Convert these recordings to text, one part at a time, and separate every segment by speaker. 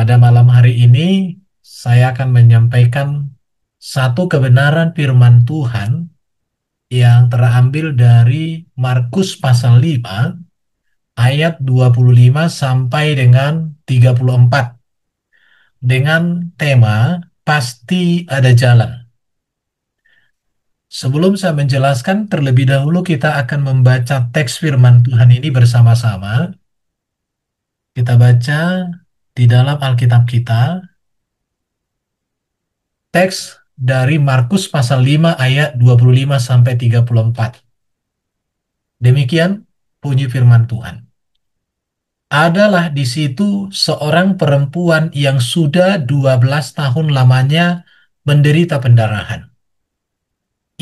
Speaker 1: Pada malam hari ini, saya akan menyampaikan satu kebenaran firman Tuhan yang terambil dari Markus pasal 5, ayat 25 sampai dengan 34, dengan tema Pasti Ada Jalan. Sebelum saya menjelaskan, terlebih dahulu kita akan membaca teks firman Tuhan ini bersama-sama. Kita baca di dalam Alkitab kita. Teks dari Markus pasal 5 ayat 25 sampai 34. Demikian bunyi firman Tuhan. Adalah di situ seorang perempuan yang sudah 12 tahun lamanya menderita pendarahan.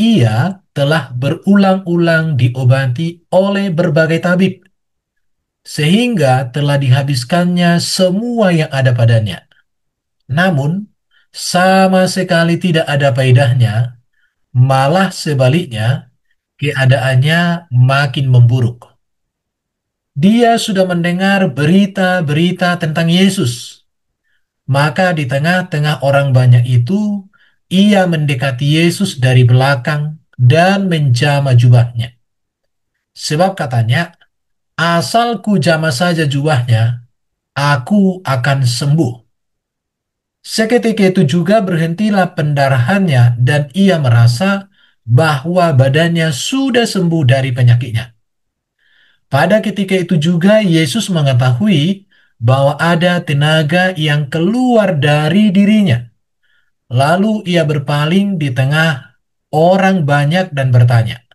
Speaker 1: Ia telah berulang-ulang diobati oleh berbagai tabib, sehingga telah dihabiskannya semua yang ada padanya. Namun, sama sekali tidak ada faedahnya, malah sebaliknya, keadaannya makin memburuk. Dia sudah mendengar berita-berita tentang Yesus. Maka di tengah-tengah orang banyak itu, ia mendekati Yesus dari belakang dan menjama jubahnya. Sebab katanya, asal ku jama saja jubahnya, aku akan sembuh. Seketika itu juga berhentilah pendarahannya dan ia merasa bahwa badannya sudah sembuh dari penyakitnya. Pada ketika itu juga Yesus mengetahui bahwa ada tenaga yang keluar dari dirinya. Lalu ia berpaling di tengah orang banyak dan bertanya,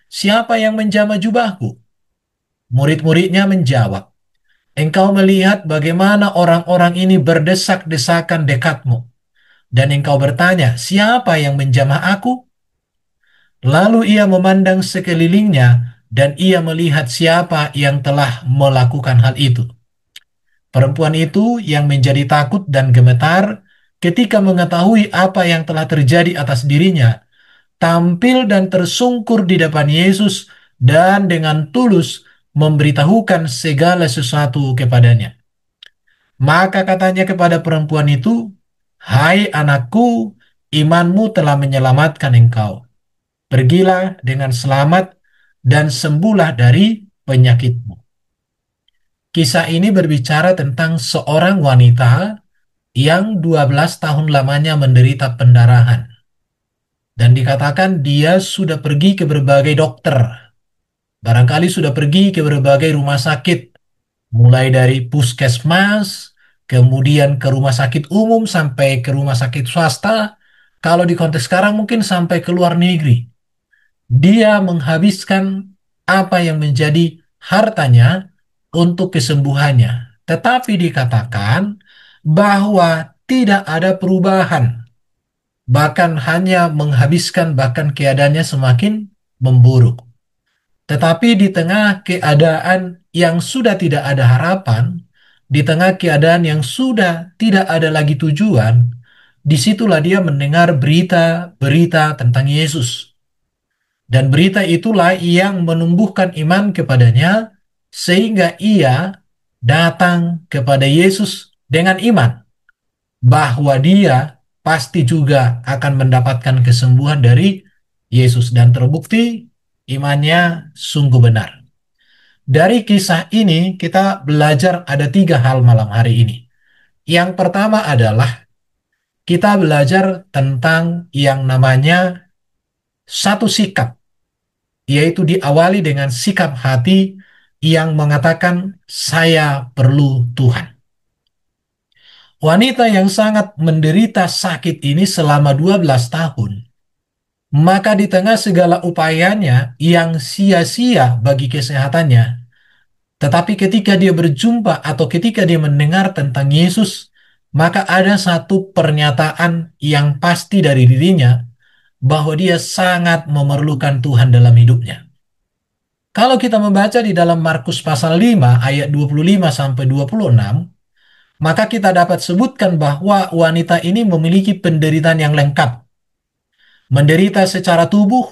Speaker 1: "Siapa yang menjamah jubahku?" Murid-muridnya menjawab, "Engkau melihat bagaimana orang-orang ini berdesak-desakan dekatmu, dan engkau bertanya, 'Siapa yang menjamah aku?'" Lalu ia memandang sekelilingnya dan ia melihat siapa yang telah melakukan hal itu. Perempuan itu yang menjadi takut dan gemetar ketika mengetahui apa yang telah terjadi atas dirinya, tampil dan tersungkur di depan Yesus dan dengan tulus memberitahukan segala sesuatu kepadanya. Maka katanya kepada perempuan itu, "Hai anakku, imanmu telah menyelamatkan engkau. Pergilah dengan selamat dan sembuhlah dari penyakitmu." Kisah ini berbicara tentang seorang wanita yang 12 tahun lamanya menderita pendarahan. Dan dikatakan dia sudah pergi ke berbagai dokter. Barangkali sudah pergi ke berbagai rumah sakit. Mulai dari puskesmas, kemudian ke rumah sakit umum, sampai ke rumah sakit swasta. Kalau di konteks sekarang mungkin sampai ke luar negeri. Dia menghabiskan apa yang menjadi hartanya untuk kesembuhannya. Tetapi dikatakan bahwa tidak ada perubahan. Bahkan hanya menghabiskan, bahkan keadaannya semakin memburuk. Tetapi di tengah keadaan yang sudah tidak ada harapan, di tengah keadaan yang sudah tidak ada lagi tujuan, disitulah dia mendengar berita-berita tentang Yesus. Dan berita itulah yang menumbuhkan iman kepadanya, sehingga ia datang kepada Yesus dengan iman bahwa dia pasti juga akan mendapatkan kesembuhan dari Yesus. Dan terbukti imannya sungguh benar. Dari kisah ini kita belajar ada 3 hal malam hari ini. Yang pertama adalah kita belajar tentang yang namanya satu sikap, yaitu diawali dengan sikap hati yang mengatakan, "Saya perlu Tuhan." Wanita yang sangat menderita sakit ini selama 12 tahun, maka di tengah segala upayanya yang sia-sia bagi kesehatannya, tetapi ketika dia berjumpa atau ketika dia mendengar tentang Yesus, maka ada satu pernyataan yang pasti dari dirinya bahwa dia sangat memerlukan Tuhan dalam hidupnya. Kalau kita membaca di dalam Markus pasal 5 ayat 25 sampai 26, maka kita dapat sebutkan bahwa wanita ini memiliki penderitaan yang lengkap. Menderita secara tubuh,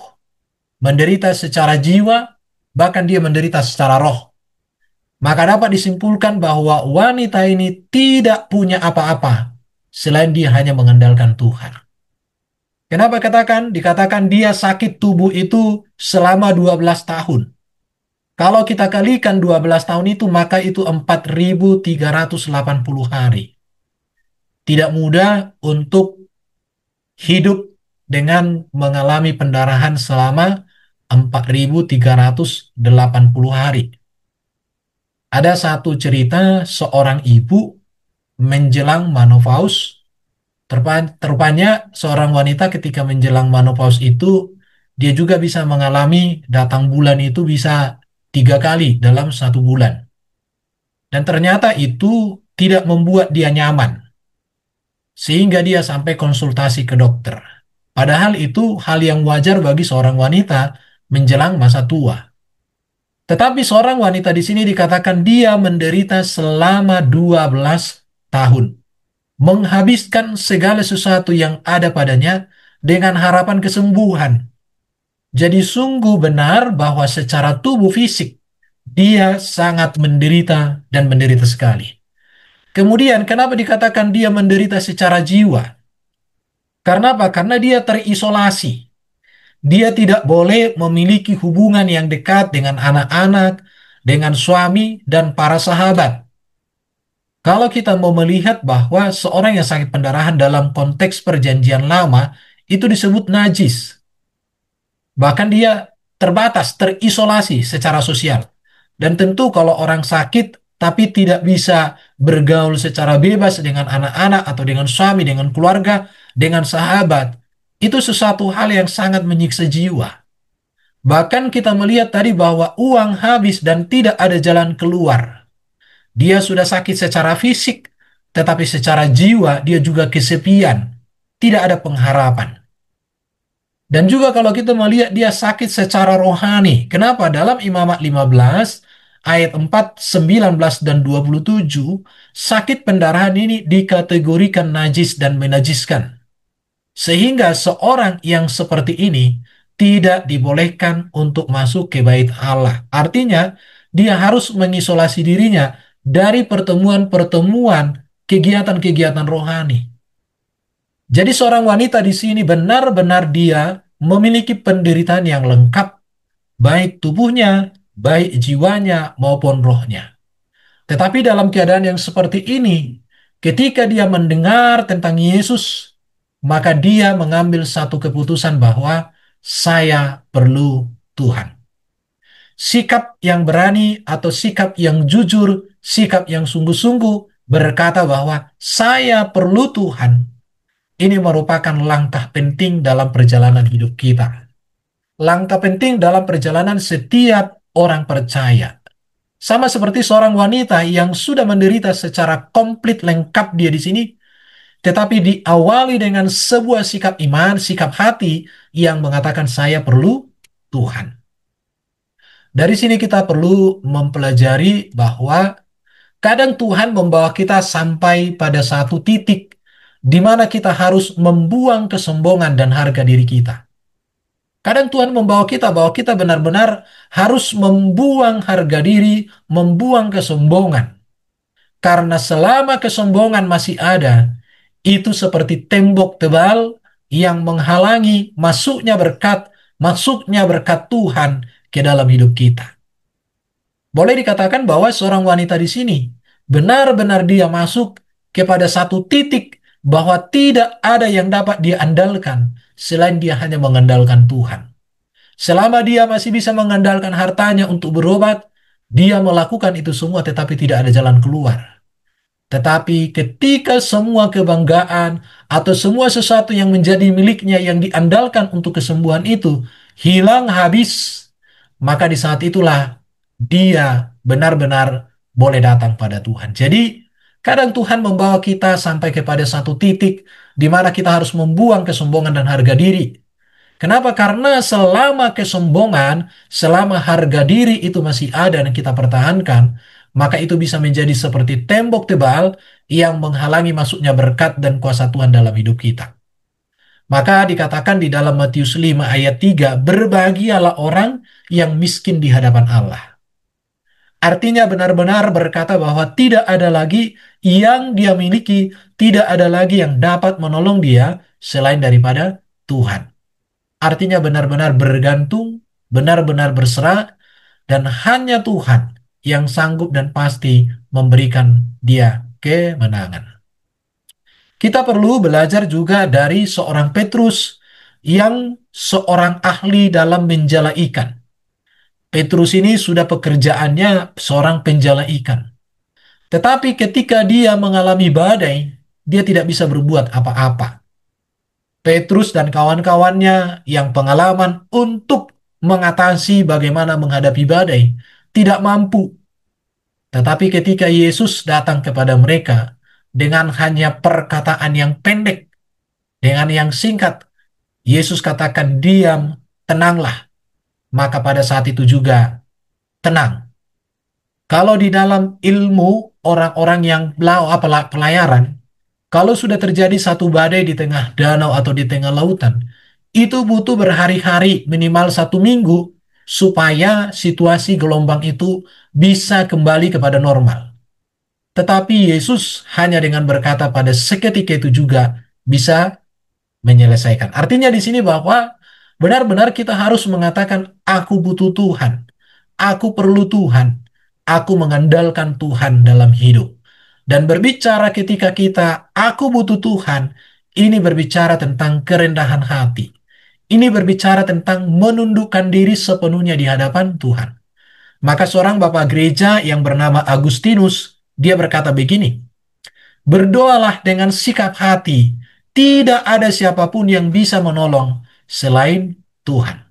Speaker 1: menderita secara jiwa, bahkan dia menderita secara roh. Maka dapat disimpulkan bahwa wanita ini tidak punya apa-apa selain dia hanya mengandalkan Tuhan. Kenapa dikatakan dia sakit tubuh itu selama 12 tahun. Kalau kita kalikan 12 tahun itu, maka itu 4.380 hari. Tidak mudah untuk hidup dengan mengalami pendarahan selama 4.380 hari. Ada satu cerita seorang ibu menjelang menopause. Terupanya seorang wanita ketika menjelang menopause itu, dia juga bisa mengalami datang bulan itu bisa 3 kali dalam 1 bulan. Dan ternyata itu tidak membuat dia nyaman, sehingga dia sampai konsultasi ke dokter. Padahal itu hal yang wajar bagi seorang wanita menjelang masa tua. Tetapi seorang wanita di sini dikatakan dia menderita selama 12 tahun. Menghabiskan segala sesuatu yang ada padanya dengan harapan kesembuhan. Jadi sungguh benar bahwa secara tubuh fisik dia sangat menderita dan menderita sekali. Kemudian kenapa dikatakan dia menderita secara jiwa? Karena apa? Karena dia terisolasi. Dia tidak boleh memiliki hubungan yang dekat dengan anak-anak, dengan suami, dan para sahabat. Kalau kita mau melihat bahwa seorang yang sakit pendarahan dalam konteks perjanjian lama, itu disebut najis. Bahkan dia terbatas, terisolasi secara sosial. Dan tentu kalau orang sakit, tapi tidak bisa bergaul secara bebas dengan anak-anak atau dengan suami, dengan keluarga, dengan sahabat, itu sesuatu hal yang sangat menyiksa jiwa. Bahkan kita melihat tadi bahwa uang habis dan tidak ada jalan keluar. Dia sudah sakit secara fisik, tetapi secara jiwa dia juga kesepian. Tidak ada pengharapan. Dan juga kalau kita melihat dia sakit secara rohani. Kenapa? Dalam Imamat 15, ayat 4, 19, dan 27, sakit pendarahan ini dikategorikan najis dan menajiskan. Sehingga seorang yang seperti ini tidak dibolehkan untuk masuk ke bait Allah. Artinya, dia harus mengisolasi dirinya dari pertemuan-pertemuan kegiatan-kegiatan rohani. Jadi seorang wanita di sini benar-benar dia memiliki penderitaan yang lengkap, baik tubuhnya, baik jiwanya, maupun rohnya. Tetapi dalam keadaan yang seperti ini, ketika dia mendengar tentang Yesus, maka dia mengambil satu keputusan bahwa saya perlu Tuhan. Sikap yang berani atau sikap yang jujur, sikap yang sungguh-sungguh berkata bahwa saya perlu Tuhan. Ini merupakan langkah penting dalam perjalanan hidup kita. Langkah penting dalam perjalanan setiap orang percaya. Sama seperti seorang wanita yang sudah menderita secara komplit lengkap dia di sini, tetapi diawali dengan sebuah sikap iman, sikap hati yang mengatakan saya perlu Tuhan. Dari sini kita perlu mempelajari bahwa kadang Tuhan membawa kita sampai pada satu titik di mana kita harus membuang kesombongan dan harga diri kita. Kadang Tuhan membawa kita bahwa kita benar-benar harus membuang harga diri, membuang kesombongan. Karena selama kesombongan masih ada, itu seperti tembok tebal yang menghalangi masuknya berkat Tuhan ke dalam hidup kita. Boleh dikatakan bahwa seorang wanita di sini benar-benar dia masuk kepada satu titik bahwa tidak ada yang dapat dia andalkan selain dia hanya mengandalkan Tuhan. Selama dia masih bisa mengandalkan hartanya untuk berobat, dia melakukan itu semua tetapi tidak ada jalan keluar. Tetapi ketika semua kebanggaan atau semua sesuatu yang menjadi miliknya yang diandalkan untuk kesembuhan itu hilang habis, maka di saat itulah dia benar-benar boleh datang pada Tuhan. Jadi, kadang Tuhan membawa kita sampai kepada satu titik di mana kita harus membuang kesombongan dan harga diri. Kenapa? Karena selama kesombongan, selama harga diri itu masih ada dan kita pertahankan, maka itu bisa menjadi seperti tembok tebal yang menghalangi masuknya berkat dan kuasa Tuhan dalam hidup kita. Maka dikatakan di dalam Matius 5 ayat 3, berbahagialah orang yang miskin di hadapan Allah. Artinya benar-benar berkata bahwa tidak ada lagi yang dia miliki, tidak ada lagi yang dapat menolong dia selain daripada Tuhan. Artinya benar-benar bergantung, benar-benar berserah, dan hanya Tuhan yang sanggup dan pasti memberikan dia kemenangan. Kita perlu belajar juga dari seorang Petrus yang seorang ahli dalam menjala ikan. Petrus ini sudah pekerjaannya seorang penjala ikan. Tetapi ketika dia mengalami badai, dia tidak bisa berbuat apa-apa. Petrus dan kawan-kawannya yang pengalaman untuk mengatasi bagaimana menghadapi badai tidak mampu. Tetapi ketika Yesus datang kepada mereka dengan hanya perkataan yang pendek, dengan yang singkat, Yesus katakan, "Diam, tenanglah." Maka pada saat itu juga tenang. Kalau di dalam ilmu orang-orang yang pelayaran, kalau sudah terjadi satu badai di tengah danau atau di tengah lautan, itu butuh berhari-hari, minimal 1 minggu, supaya situasi gelombang itu bisa kembali kepada normal. Tetapi Yesus hanya dengan berkata pada seketika itu juga bisa menyelesaikan. Artinya di sini bahwa benar-benar kita harus mengatakan, aku butuh Tuhan, aku perlu Tuhan, aku mengandalkan Tuhan dalam hidup. Dan berbicara ketika kita, aku butuh Tuhan, ini berbicara tentang kerendahan hati. Ini berbicara tentang menundukkan diri sepenuhnya di hadapan Tuhan. Maka seorang bapak gereja yang bernama Agustinus, dia berkata begini, berdoalah dengan sikap hati. Tidak ada siapapun yang bisa menolong selain Tuhan.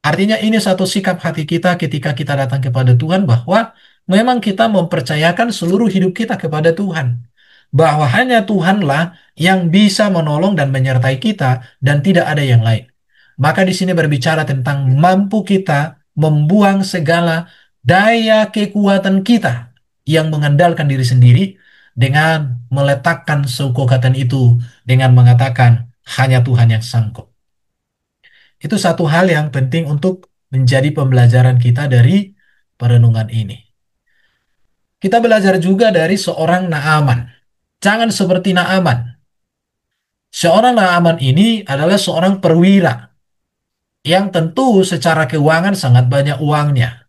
Speaker 1: Artinya ini satu sikap hati kita ketika kita datang kepada Tuhan bahwa memang kita mempercayakan seluruh hidup kita kepada Tuhan. Bahwa hanya Tuhanlah yang bisa menolong dan menyertai kita dan tidak ada yang lain. Maka di sini berbicara tentang mampu kita membuang segala daya kekuatan kita yang mengandalkan diri sendiri dengan meletakkan kekuatan itu dengan mengatakan hanya Tuhan yang sanggup. Itu satu hal yang penting untuk menjadi pembelajaran kita dari perenungan ini. Kita belajar juga dari seorang Naaman. Jangan seperti Naaman. Seorang Naaman ini adalah seorang perwira yang tentu secara keuangan sangat banyak uangnya.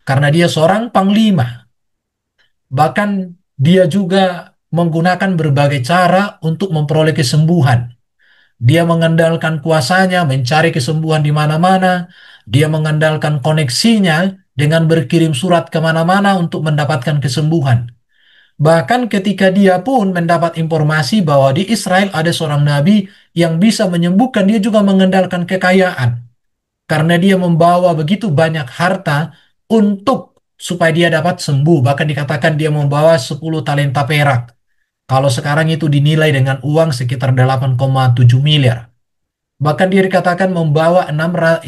Speaker 1: Karena dia seorang panglima. Bahkan dia juga menggunakan berbagai cara untuk memperoleh kesembuhan. Dia mengandalkan kuasanya, mencari kesembuhan di mana-mana. Dia mengandalkan koneksinya dengan berkirim surat kemana-mana untuk mendapatkan kesembuhan. Bahkan ketika dia pun mendapat informasi bahwa di Israel ada seorang nabi yang bisa menyembuhkan, dia juga mengandalkan kekayaan. Karena dia membawa begitu banyak harta untuk supaya dia dapat sembuh. Bahkan dikatakan dia membawa 10 talenta perak. Kalau sekarang itu dinilai dengan uang sekitar 8,7 miliar. Bahkan dia dikatakan membawa 600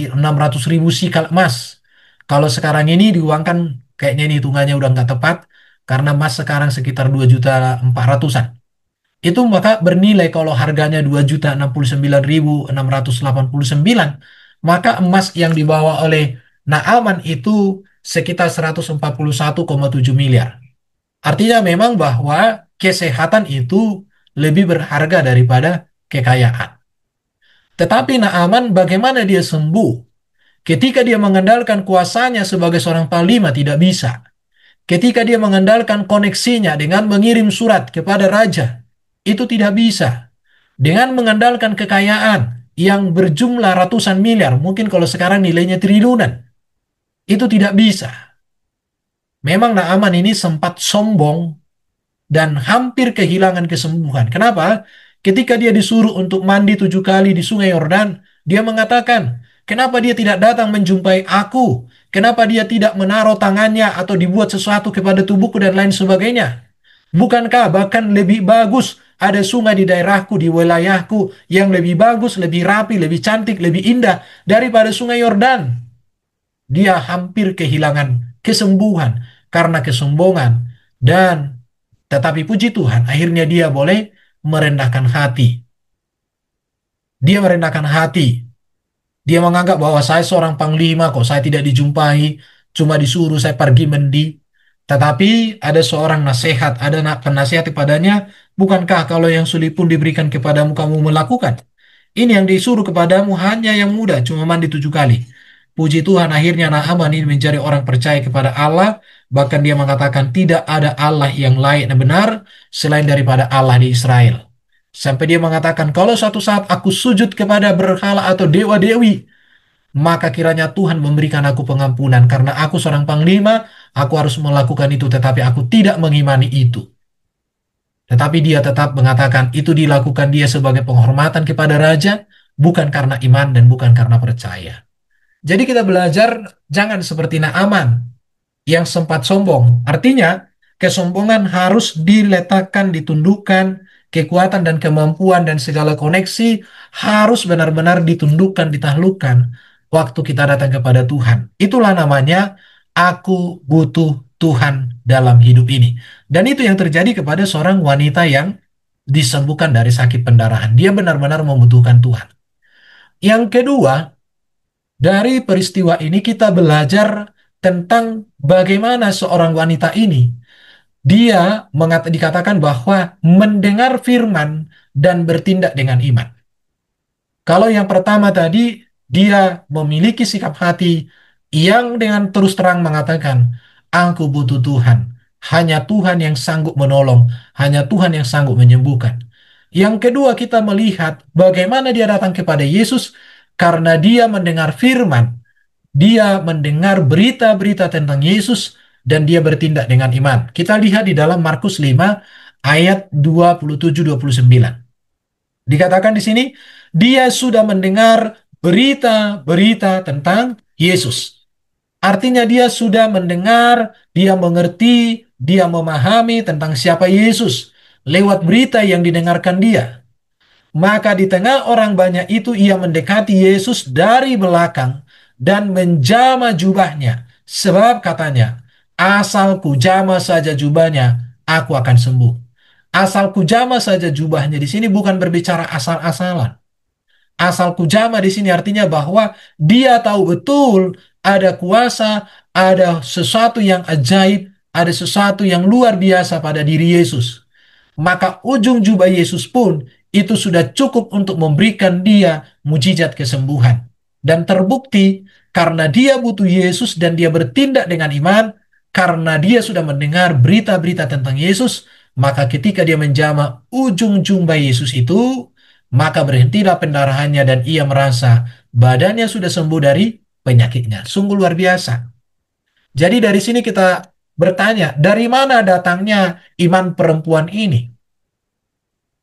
Speaker 1: ribu sikal emas. Kalau sekarang ini diuangkan, kayaknya ini hitungannya udah nggak tepat, karena emas sekarang sekitar 2.400.000-an. Itu maka bernilai kalau harganya 2.069.689, maka emas yang dibawa oleh Naaman itu sekitar 141,7 miliar. Artinya memang bahwa kesehatan itu lebih berharga daripada kekayaan. Tetapi Naaman bagaimana dia sembuh? Ketika dia mengandalkan kuasanya sebagai seorang panglima tidak bisa. Ketika dia mengandalkan koneksinya dengan mengirim surat kepada raja, itu tidak bisa. Dengan mengandalkan kekayaan yang berjumlah ratusan miliar, mungkin kalau sekarang nilainya triliunan, itu tidak bisa. Memang Naaman ini sempat sombong dan hampir kehilangan kesembuhan. Kenapa? Ketika dia disuruh untuk mandi 7 kali di Sungai Yordan, dia mengatakan, kenapa dia tidak datang menjumpai aku? Kenapa dia tidak menaruh tangannya atau dibuat sesuatu kepada tubuhku dan lain sebagainya? Bukankah bahkan lebih bagus ada sungai di daerahku, di wilayahku yang lebih bagus, lebih rapi, lebih cantik, lebih indah daripada Sungai Yordan? Dia hampir kehilangan kesembuhan karena kesombongan dan tetapi puji Tuhan, akhirnya dia boleh merendahkan hati. Dia merendahkan hati. Dia menganggap bahwa saya seorang panglima kok, saya tidak dijumpai. cuma disuruh saya pergi mendi. Tetapi ada seorang nasihat, ada penasihat kepadanya, bukankah kalau yang sulit pun diberikan kepadamu kamu melakukan? Ini yang disuruh kepadamu hanya yang mudah, cuma mandi 7 kali. Puji Tuhan, akhirnya Naaman ini menjadi orang percaya kepada Allah. Bahkan dia mengatakan tidak ada Allah yang layak dan benar selain daripada Allah di Israel. Sampai dia mengatakan, kalau suatu saat aku sujud kepada berhala atau dewa-dewi, maka kiranya Tuhan memberikan aku pengampunan. Karena aku seorang panglima, aku harus melakukan itu, tetapi aku tidak mengimani itu. Tetapi dia tetap mengatakan itu dilakukan dia sebagai penghormatan kepada raja, bukan karena iman dan bukan karena percaya. Jadi kita belajar jangan seperti Naaman yang sempat sombong. Artinya, kesombongan harus diletakkan, ditundukkan, kekuatan dan kemampuan dan segala koneksi harus benar-benar ditundukkan, ditaklukkan waktu kita datang kepada Tuhan. Itulah namanya, aku butuh Tuhan dalam hidup ini. Dan itu yang terjadi kepada seorang wanita yang disembuhkan dari sakit pendarahan. Dia benar-benar membutuhkan Tuhan. Yang kedua, dari peristiwa ini kita belajar tentang bagaimana seorang wanita ini dia dikatakan bahwa mendengar firman dan bertindak dengan iman. Kalau yang pertama tadi dia memiliki sikap hati yang dengan terus terang mengatakan, "Aku butuh Tuhan. Hanya Tuhan yang sanggup menolong, hanya Tuhan yang sanggup menyembuhkan." Yang kedua kita melihat bagaimana dia datang kepada Yesus karena dia mendengar firman. Dia mendengar berita-berita tentang Yesus dan dia bertindak dengan iman. Kita lihat di dalam Markus 5 ayat 27-29. Dikatakan di sini, dia sudah mendengar berita-berita tentang Yesus. Artinya dia sudah mendengar, dia mengerti, dia memahami tentang siapa Yesus lewat berita yang didengarkan dia. Maka di tengah orang banyak itu ia mendekati Yesus dari belakang dan menjama jubahnya. Sebab katanya, asal kujama saja jubahnya, aku akan sembuh. Asal kujama saja jubahnya di sini bukan berbicara asal-asalan. Asal kujama di sini artinya bahwa dia tahu betul ada kuasa, ada sesuatu yang ajaib, ada sesuatu yang luar biasa pada diri Yesus. Maka ujung jubah Yesus pun itu sudah cukup untuk memberikan dia mujizat kesembuhan. Dan terbukti karena dia butuh Yesus dan dia bertindak dengan iman, karena dia sudah mendengar berita-berita tentang Yesus, maka ketika dia menjamah ujung jubah Yesus itu, maka berhentilah pendarahannya dan ia merasa badannya sudah sembuh dari penyakitnya. Sungguh luar biasa. Jadi dari sini kita bertanya, dari mana datangnya iman perempuan ini?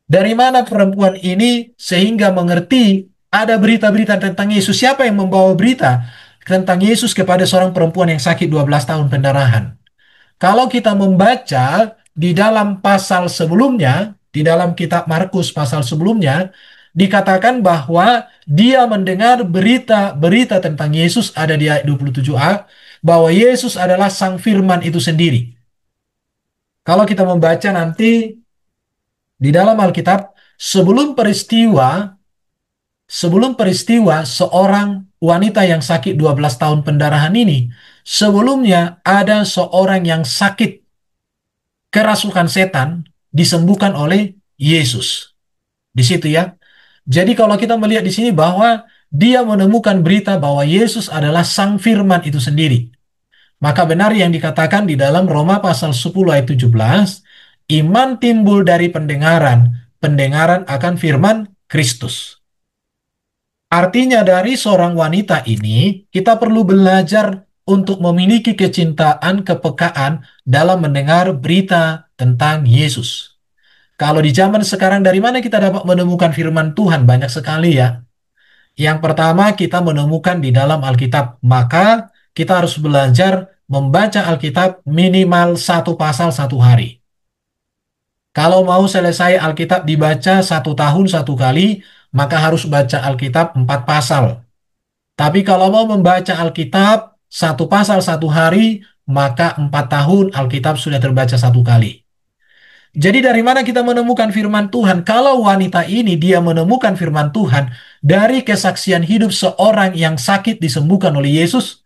Speaker 1: Dari mana perempuan ini sehingga mengerti ada berita-berita tentang Yesus? Siapa yang membawa berita tentang Yesus kepada seorang perempuan yang sakit 12 tahun pendarahan? Kalau kita membaca di dalam pasal sebelumnya, di dalam kitab Markus pasal sebelumnya, dikatakan bahwa dia mendengar berita-berita tentang Yesus ada di ayat 27a, bahwa Yesus adalah Sang Firman itu sendiri. Kalau kita membaca nanti di dalam Alkitab, sebelum peristiwa seorang wanita yang sakit 12 tahun pendarahan ini, sebelumnya ada seorang yang sakit kerasukan setan disembuhkan oleh Yesus. Di situ ya. Jadi kalau kita melihat di sini bahwa dia menemukan berita bahwa Yesus adalah Sang Firman itu sendiri. Maka benar yang dikatakan di dalam Roma pasal 10 ayat 17, iman timbul dari pendengaran, pendengaran akan firman Kristus. Artinya dari seorang wanita ini, kita perlu belajar untuk memiliki kecintaan, kepekaan dalam mendengar berita tentang Yesus. Kalau di zaman sekarang dari mana kita dapat menemukan firman Tuhan? Banyak sekali ya. Yang pertama kita menemukan di dalam Alkitab. Maka kita harus belajar membaca Alkitab minimal 1 pasal 1 hari. Kalau mau selesai Alkitab dibaca 1 tahun 1 kali, maka harus baca Alkitab 4 pasal. Tapi kalau mau membaca Alkitab 1 pasal 1 hari, maka 4 tahun Alkitab sudah terbaca 1 kali. Jadi dari mana kita menemukan firman Tuhan? Kalau wanita ini dia menemukan firman Tuhan dari kesaksian hidup seorang yang sakit disembuhkan oleh Yesus,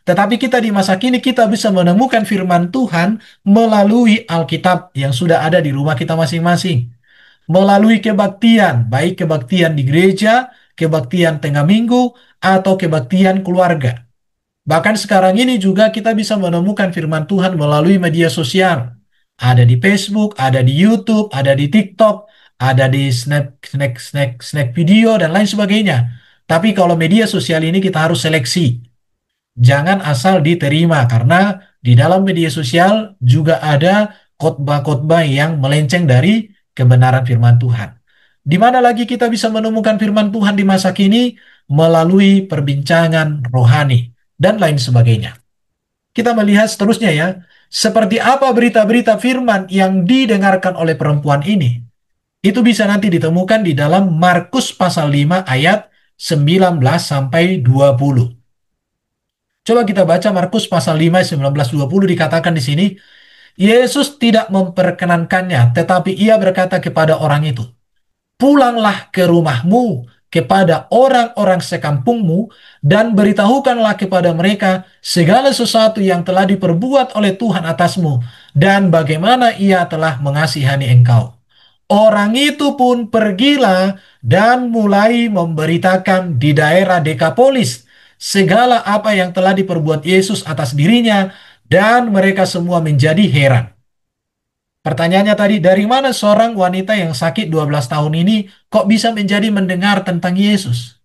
Speaker 1: Tetapi kita di masa kini kita bisa menemukan firman Tuhan melalui Alkitab yang sudah ada di rumah kita masing-masing. Melalui kebaktian, baik kebaktian di gereja, kebaktian tengah minggu, atau kebaktian keluarga. Bahkan sekarang ini juga kita bisa menemukan firman Tuhan melalui media sosial. Ada di Facebook, ada di YouTube, ada di TikTok, ada di Snack video, dan lain sebagainya. Tapi kalau media sosial ini kita harus seleksi. Jangan asal diterima, karena di dalam media sosial juga ada khotbah-khotbah yang melenceng dari kebenaran firman Tuhan. Di mana lagi kita bisa menemukan firman Tuhan di masa kini? Melalui perbincangan rohani dan lain sebagainya. Kita melihat seterusnya ya, seperti apa berita-berita firman yang didengarkan oleh perempuan ini. Itu bisa nanti ditemukan di dalam Markus pasal 5 ayat 19 sampai 20. Coba kita baca Markus pasal 5 19-20, dikatakan di sini, Yesus tidak memperkenankannya, tetapi ia berkata kepada orang itu, "Pulanglah ke rumahmu, kepada orang-orang sekampungmu, dan beritahukanlah kepada mereka segala sesuatu yang telah diperbuat oleh Tuhan atasmu, dan bagaimana ia telah mengasihani engkau." Orang itu pun pergilah dan mulai memberitakan di daerah Dekapolis segala apa yang telah diperbuat Yesus atas dirinya, dan mereka semua menjadi heran. Pertanyaannya tadi, dari mana seorang wanita yang sakit 12 tahun ini kok bisa menjadi mendengar tentang Yesus?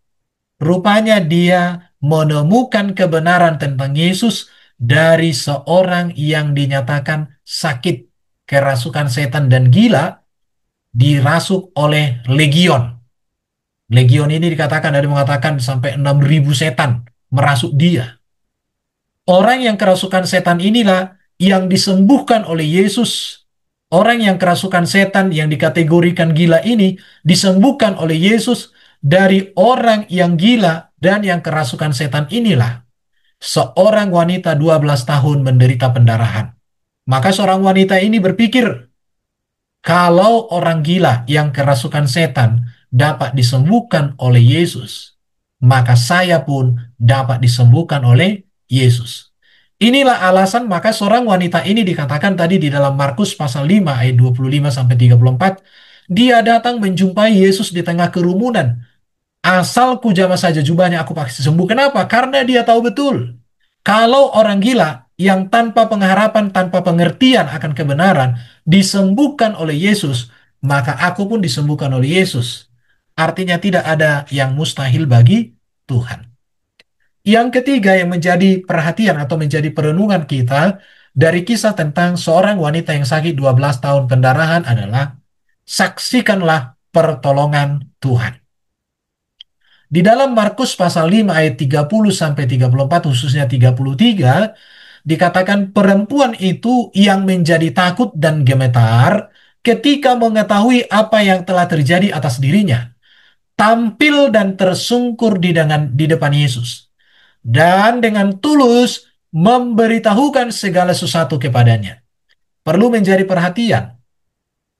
Speaker 1: Rupanya dia menemukan kebenaran tentang Yesus dari seorang yang dinyatakan sakit kerasukan setan dan gila, dirasuk oleh legion. Legion ini dikatakan, ada mengatakan sampai 6.000 setan merasuk dia. Orang yang kerasukan setan inilah yang disembuhkan oleh Yesus. Orang yang kerasukan setan yang dikategorikan gila ini disembuhkan oleh Yesus dari orang yang gila dan yang kerasukan setan inilah. Seorang wanita 12 tahun menderita pendarahan. Maka seorang wanita ini berpikir, kalau orang gila yang kerasukan setan dapat disembuhkan oleh Yesus, maka saya pun dapat disembuhkan oleh Yesus. Inilah alasan maka seorang wanita ini dikatakan tadi di dalam Markus pasal 5 ayat 25 sampai 34, dia datang menjumpai Yesus di tengah kerumunan. Asal ku jamah saja jubahnya, aku pasti sembuh. Kenapa? Karena dia tahu betul, kalau orang gila yang tanpa pengharapan, tanpa pengertian akan kebenaran, disembuhkan oleh Yesus, maka aku pun disembuhkan oleh Yesus. Artinya tidak ada yang mustahil bagi Tuhan. Yang ketiga yang menjadi perhatian atau menjadi perenungan kita dari kisah tentang seorang wanita yang sakit 12 tahun pendarahan adalah, saksikanlah pertolongan Tuhan. Di dalam Markus pasal 5 ayat 30 sampai 34, khususnya 33, dikatakan perempuan itu yang menjadi takut dan gemetar ketika mengetahui apa yang telah terjadi atas dirinya, tampil dan tersungkur di depan Yesus, dan dengan tulus memberitahukan segala sesuatu kepadanya. Perlu menjadi perhatian,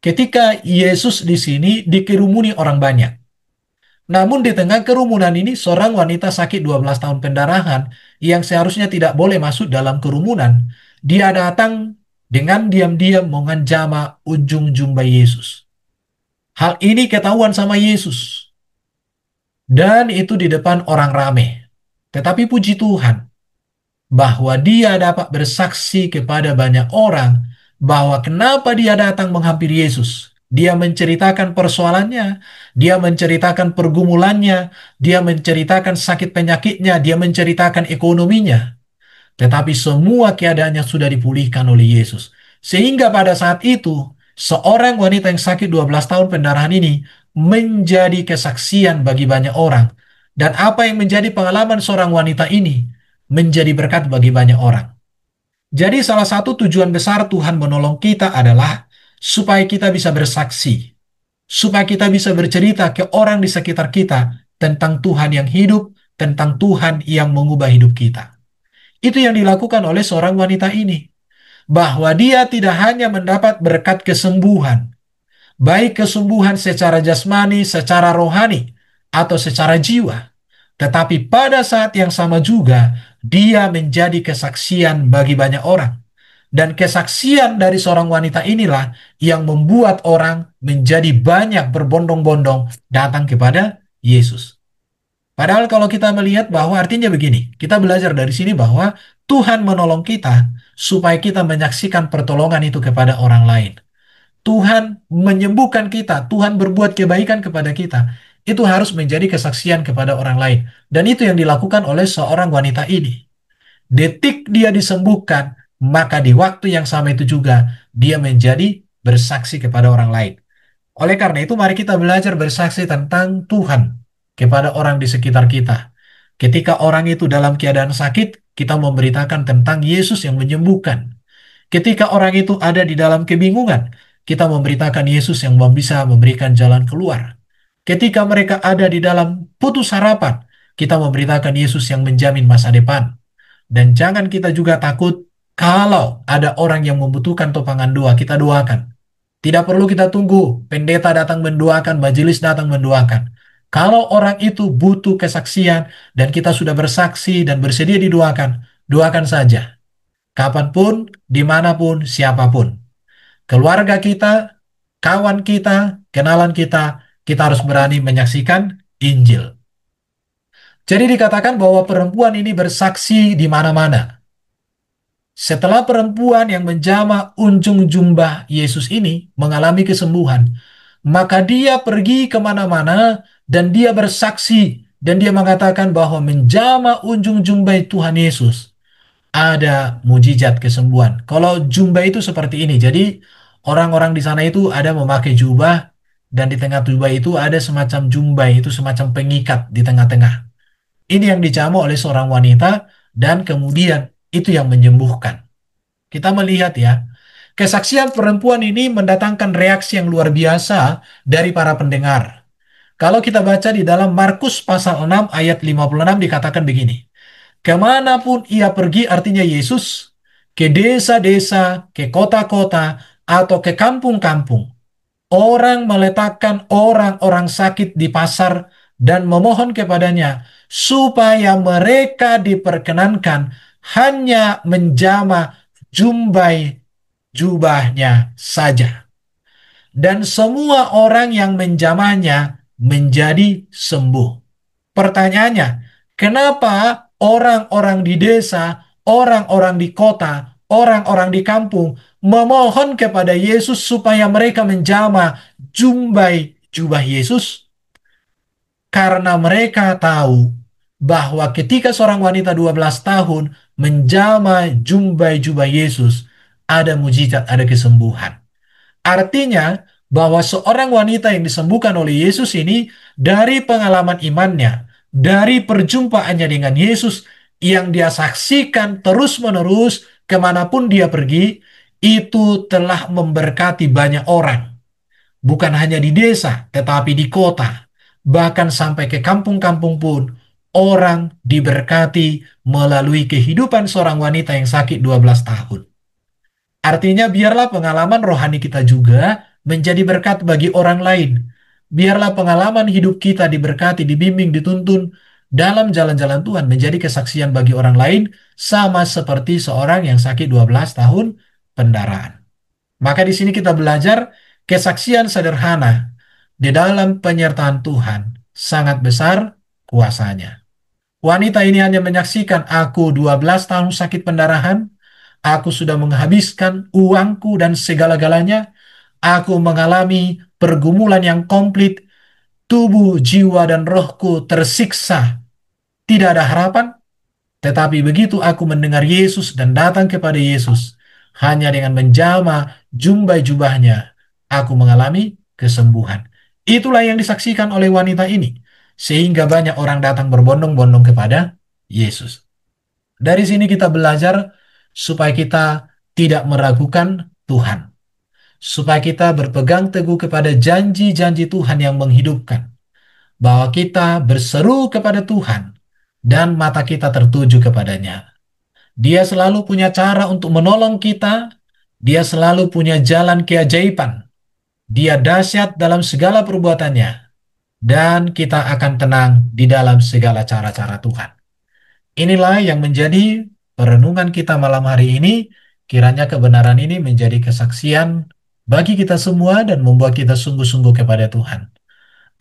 Speaker 1: ketika Yesus di sini dikerumuni orang banyak. Namun di tengah kerumunan ini, seorang wanita sakit 12 tahun pendarahan yang seharusnya tidak boleh masuk dalam kerumunan, dia datang dengan diam-diam menjamah ujung jubah Yesus. Hal ini ketahuan sama Yesus, dan itu di depan orang ramai. Tetapi puji Tuhan, bahwa dia dapat bersaksi kepada banyak orang bahwa kenapa dia datang menghampiri Yesus. Dia menceritakan persoalannya, dia menceritakan pergumulannya, dia menceritakan sakit penyakitnya, dia menceritakan ekonominya. Tetapi semua keadaannya sudah dipulihkan oleh Yesus. Sehingga pada saat itu, seorang wanita yang sakit 12 tahun pendarahan ini menjadi kesaksian bagi banyak orang. Dan apa yang menjadi pengalaman seorang wanita ini menjadi berkat bagi banyak orang. Jadi salah satu tujuan besar Tuhan menolong kita adalah supaya kita bisa bersaksi, supaya kita bisa bercerita ke orang di sekitar kita tentang Tuhan yang hidup, tentang Tuhan yang mengubah hidup kita. Itu yang dilakukan oleh seorang wanita ini, bahwa dia tidak hanya mendapat berkat kesembuhan, baik kesembuhan secara jasmani, secara rohani, atau secara jiwa, tetapi pada saat yang sama juga dia menjadi kesaksian bagi banyak orang. Dan kesaksian dari seorang wanita inilah yang membuat orang menjadi banyak berbondong-bondong datang kepada Yesus. Padahal kalau kita melihat bahwa artinya begini, kita belajar dari sini bahwa Tuhan menolong kita supaya kita menyaksikan pertolongan itu kepada orang lain. Tuhan menyembuhkan kita, Tuhan berbuat kebaikan kepada kita. Itu harus menjadi kesaksian kepada orang lain. Dan itu yang dilakukan oleh seorang wanita ini. Detik dia disembuhkan, maka di waktu yang sama itu juga dia menjadi bersaksi kepada orang lain. Oleh karena itu, mari kita belajar bersaksi tentang Tuhan kepada orang di sekitar kita. Ketika orang itu dalam keadaan sakit, kita memberitakan tentang Yesus yang menyembuhkan. Ketika orang itu ada di dalam kebingungan, kita memberitakan Yesus yang bisa memberikan jalan keluar. Ketika mereka ada di dalam putus harapan, kita memberitakan Yesus yang menjamin masa depan. Dan jangan kita juga takut kalau ada orang yang membutuhkan topangan doa, kita doakan. Tidak perlu kita tunggu pendeta datang mendoakan, majelis datang mendoakan. Kalau orang itu butuh kesaksian dan kita sudah bersaksi dan bersedia didoakan, doakan saja. Kapanpun, dimanapun, siapapun. Keluarga kita, kawan kita, kenalan kita harus berani menyaksikan Injil. Jadi dikatakan bahwa perempuan ini bersaksi di mana-mana. Setelah perempuan yang menjamah unjung jubah Yesus ini mengalami kesembuhan, maka dia pergi kemana-mana dan dia bersaksi dan dia mengatakan bahwa menjamah unjung jubah Tuhan Yesus ada mujizat kesembuhan. Kalau jubah itu seperti ini, jadi orang-orang di sana itu ada memakai jubah dan di tengah jubah itu ada semacam jubah itu semacam pengikat di tengah-tengah. Ini yang dijamah oleh seorang wanita dan kemudian itu yang menyembuhkan. Kita melihat ya, kesaksian perempuan ini mendatangkan reaksi yang luar biasa dari para pendengar. Kalau kita baca di dalam Markus pasal 6 ayat 56 dikatakan begini. Kemanapun ia pergi, artinya Yesus, ke desa-desa, ke kota-kota, atau ke kampung-kampung. Orang meletakkan orang-orang sakit di pasar dan memohon kepadanya supaya mereka diperkenankan hanya menjamah jumbai jubahnya saja. Dan semua orang yang menjamahnya menjadi sembuh. Pertanyaannya, kenapa orang-orang di desa, orang-orang di kota, orang-orang di kampung memohon kepada Yesus supaya mereka menjamah jumbai jubah Yesus? Karena mereka tahu bahwa ketika seorang wanita 12 tahun menjamah jumbai jubah Yesus, ada mujizat, ada kesembuhan. Artinya bahwa seorang wanita yang disembuhkan oleh Yesus ini dari pengalaman imannya, dari perjumpaannya dengan Yesus yang dia saksikan terus-menerus kemanapun dia pergi, itu telah memberkati banyak orang. Bukan hanya di desa, tetapi di kota. Bahkan sampai ke kampung-kampung pun, orang diberkati melalui kehidupan seorang wanita yang sakit 12 tahun. Artinya biarlah pengalaman rohani kita juga menjadi berkat bagi orang lain. Biarlah pengalaman hidup kita diberkati, dibimbing, dituntun dalam jalan-jalan Tuhan menjadi kesaksian bagi orang lain sama seperti seorang yang sakit 12 tahun pendarahan. Maka di sini kita belajar kesaksian sederhana di dalam penyertaan Tuhan sangat besar kuasanya. Wanita ini hanya menyaksikan aku 12 tahun sakit pendarahan, aku sudah menghabiskan uangku dan segala-galanya, aku mengalami pergumulan yang komplit, tubuh, jiwa, dan rohku tersiksa, tidak ada harapan, tetapi begitu aku mendengar Yesus dan datang kepada Yesus, hanya dengan menjamah jumbai jubahnya, aku mengalami kesembuhan. Itulah yang disaksikan oleh wanita ini. Sehingga banyak orang datang berbondong-bondong kepada Yesus. Dari sini kita belajar supaya kita tidak meragukan Tuhan. Supaya kita berpegang teguh kepada janji-janji Tuhan yang menghidupkan. Bahwa kita berseru kepada Tuhan dan mata kita tertuju kepadanya. Dia selalu punya cara untuk menolong kita. Dia selalu punya jalan keajaiban. Dia dahsyat dalam segala perbuatannya. Dan kita akan tenang di dalam segala cara-cara Tuhan. Inilah yang menjadi perenungan kita malam hari ini. Kiranya kebenaran ini menjadi kesaksian bagi kita semua dan membuat kita sungguh-sungguh kepada Tuhan.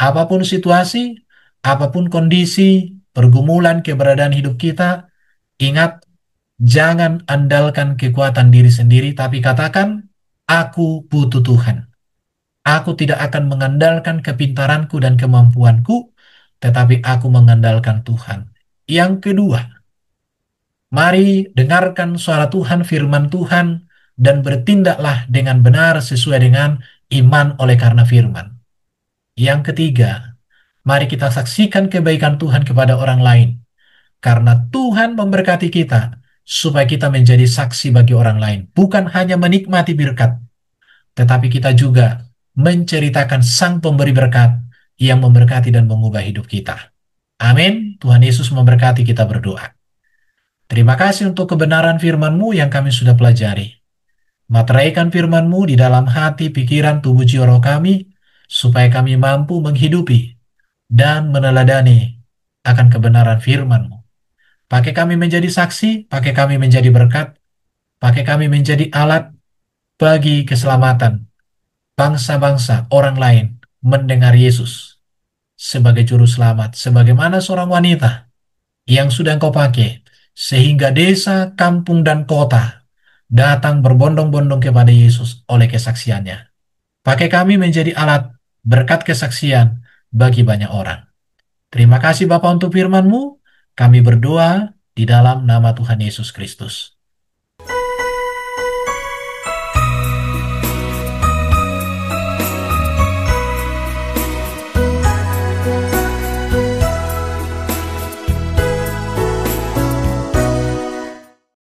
Speaker 1: Apapun situasi, apapun kondisi, pergumulan keberadaan hidup kita, ingat, jangan andalkan kekuatan diri sendiri, tapi katakan, aku butuh Tuhan. Aku tidak akan mengandalkan kepintaranku dan kemampuanku, tetapi aku mengandalkan Tuhan. Yang kedua, mari dengarkan suara Tuhan, firman Tuhan, dan bertindaklah dengan benar sesuai dengan iman oleh karena firman. Yang ketiga, mari kita saksikan kebaikan Tuhan kepada orang lain. Karena Tuhan memberkati kita, supaya kita menjadi saksi bagi orang lain. Bukan hanya menikmati berkat, tetapi kita juga menceritakan Sang Pemberi berkat yang memberkati dan mengubah hidup kita. Amin. Tuhan Yesus memberkati, kita berdoa. Terima kasih untuk kebenaran firman-Mu yang kami sudah pelajari. Materaikan firman-Mu di dalam hati, pikiran, tubuh, jiwa, roh kami, supaya kami mampu menghidupi dan meneladani akan kebenaran firman-Mu. Pakai kami menjadi saksi, pakai kami menjadi berkat, pakai kami menjadi alat bagi keselamatan bangsa-bangsa orang lain mendengar Yesus sebagai juru selamat, sebagaimana seorang wanita yang sudah Engkau pakai, sehingga desa, kampung, dan kota datang berbondong-bondong kepada Yesus oleh kesaksiannya. Pakai kami menjadi alat berkat kesaksian bagi banyak orang. Terima kasih Bapa untuk firman-Mu. Kami berdoa di dalam nama Tuhan Yesus Kristus.